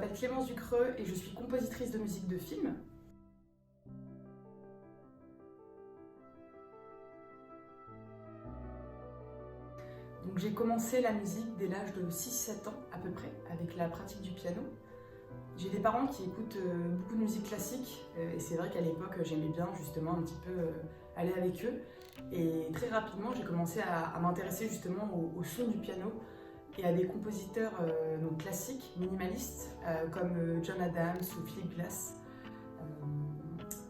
m'appelle Clémence Ducreux et je suis compositrice de musique de film. Donc j'ai commencé la musique dès l'âge de 6-7 ans à peu près, avec la pratique du piano. J'ai des parents qui écoutent beaucoup de musique classique et c'est vrai qu'à l'époque j'aimais bien justement un petit peu aller avec eux. Et très rapidement j'ai commencé à m'intéresser justement au son du piano et à des compositeurs donc classiques, minimalistes, comme John Adams ou Philip Glass.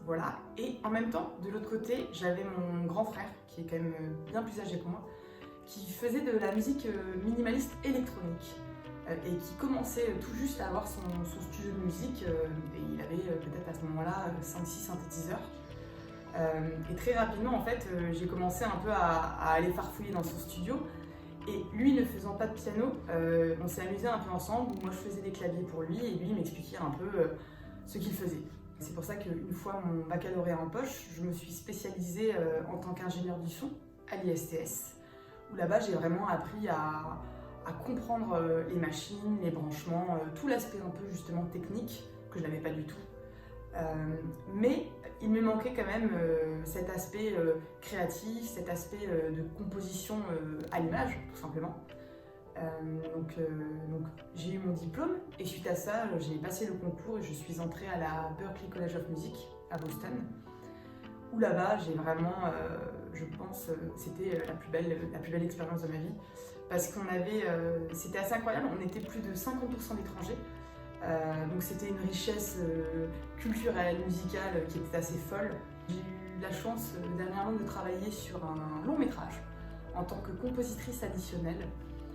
Voilà. Et en même temps, de l'autre côté, j'avais mon grand frère, qui est quand même bien plus âgé que moi, qui faisait de la musique minimaliste électronique et qui commençait tout juste à avoir son studio de musique et il avait peut-être à ce moment-là 5-6 synthétiseurs. Et très rapidement, en fait, j'ai commencé un peu à aller farfouiller dans son studio. Et lui ne faisant pas de piano, on s'est amusé un peu ensemble, moi je faisais des claviers pour lui et lui m'expliquait un peu ce qu'il faisait. C'est pour ça qu'une fois mon baccalauréat en poche, je me suis spécialisée en tant qu'ingénieur du son à l'ISTS, où là-bas j'ai vraiment appris à comprendre les machines, les branchements, tout l'aspect un peu justement technique que je n'avais pas du tout. Mais il me manquait quand même cet aspect créatif, cet aspect de composition à l'image, tout simplement. Donc j'ai eu mon diplôme et suite à ça, j'ai passé le concours et je suis entrée à la Berklee College of Music à Boston, où là-bas j'ai vraiment, je pense, c'était la plus belle expérience de ma vie, parce qu'on avait, c'était assez incroyable, on était plus de 50% d'étrangers. Donc c'était une richesse culturelle, musicale qui était assez folle. J'ai eu la chance dernièrement de travailler sur un long métrage en tant que compositrice additionnelle,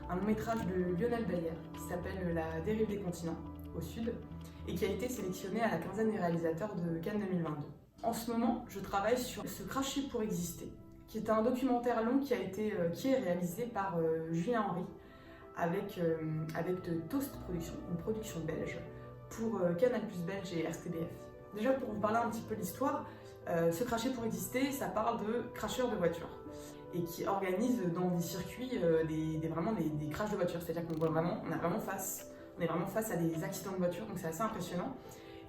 un long métrage de Lionel Bayer qui s'appelle La dérive des continents au sud et qui a été sélectionné à la quinzaine des réalisateurs de Cannes 2022. En ce moment, je travaille sur Se cracher pour exister, qui est un documentaire long qui est réalisé par Julien Henry, avec de Toast Productions, une production belge, pour Canal+ Belge et RTBF. Déjà pour vous parler un petit peu de l'histoire, Se cracher pour exister, ça parle de crasheurs de voitures et qui organisent dans des circuits vraiment des crashs de voitures, c'est-à-dire qu'on est vraiment face à des accidents de voiture, donc c'est assez impressionnant.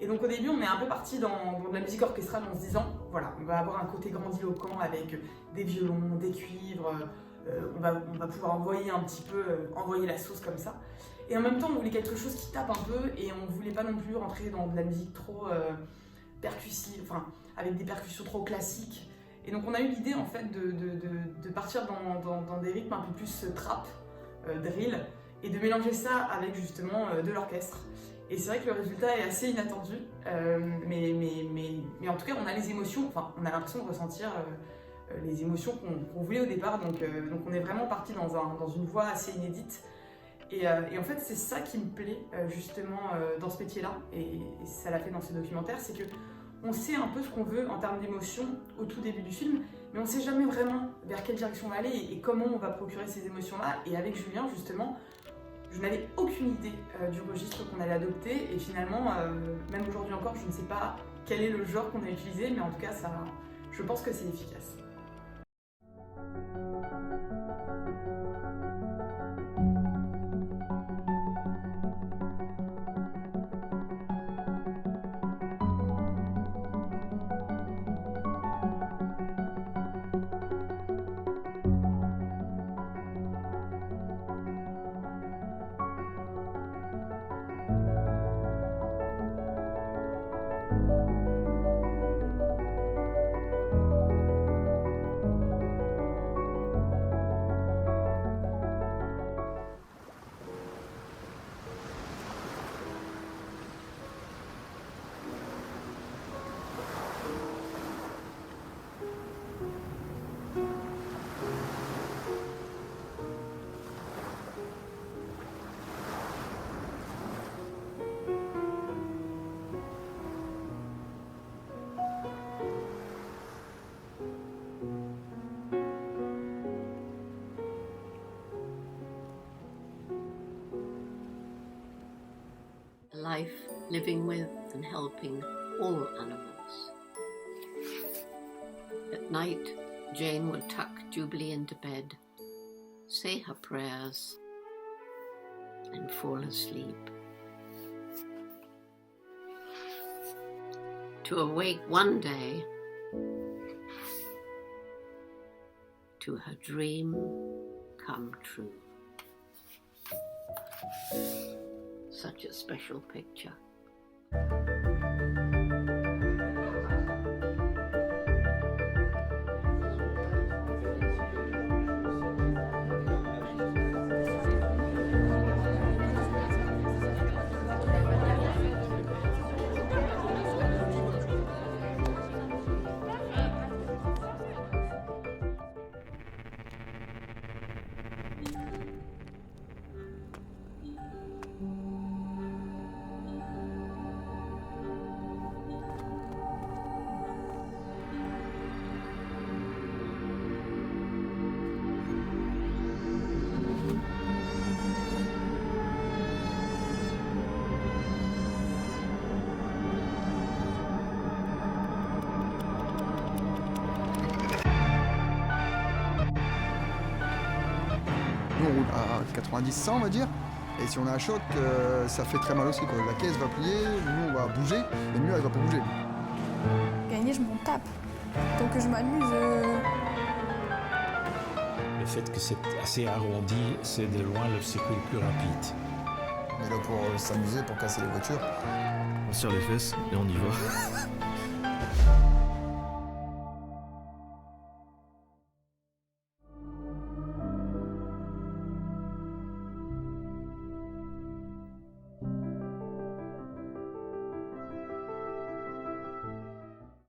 Et donc au début on est un peu parti dans de la musique orchestrale en se disant, voilà, on va avoir un côté grandiloquent avec des violons, des cuivres, on va pouvoir envoyer un petit peu, envoyer la sauce comme ça. Et en même temps, on voulait quelque chose qui tape un peu et on voulait pas non plus rentrer dans de la musique trop percussive, enfin, avec des percussions trop classiques. Et donc on a eu l'idée en fait de partir dans des rythmes un peu plus trap, drill, et de mélanger ça avec justement de l'orchestre. Et c'est vrai que le résultat est assez inattendu, mais en tout cas on a les émotions, enfin on a l'impression de ressentir les émotions qu'on voulait au départ, donc on est vraiment parti dans une voie assez inédite. Et en fait c'est ça qui me plaît justement dans ce métier-là, et ça l'a fait dans ce documentaire, c'est que on sait un peu ce qu'on veut en termes d'émotions au tout début du film, mais on ne sait jamais vraiment vers quelle direction on va aller et comment on va procurer ces émotions-là. Et avec Julien justement, je n'avais aucune idée du registre qu'on allait adopter, et finalement, même aujourd'hui encore, je ne sais pas quel est le genre qu'on a utilisé, mais en tout cas, je pense que c'est efficace. Life living with and helping all animals. At night, Jane would tuck Jubilee into bed, say her prayers, and fall asleep. To awake one day to her dream come true. Such a special picture. Nous, on roule à 90-100, on va dire. Et si on a un choc, ça fait très mal aussi, quoi. La caisse va plier, nous, on va bouger, et le mur, elle va pas bouger. Gagner, je m'en tape. Donc je m'amuse. Le fait que c'est assez arrondi, c'est de loin le circuit le plus rapide. On est là pour s'amuser, pour casser les voitures. On serre les fesses et on y va.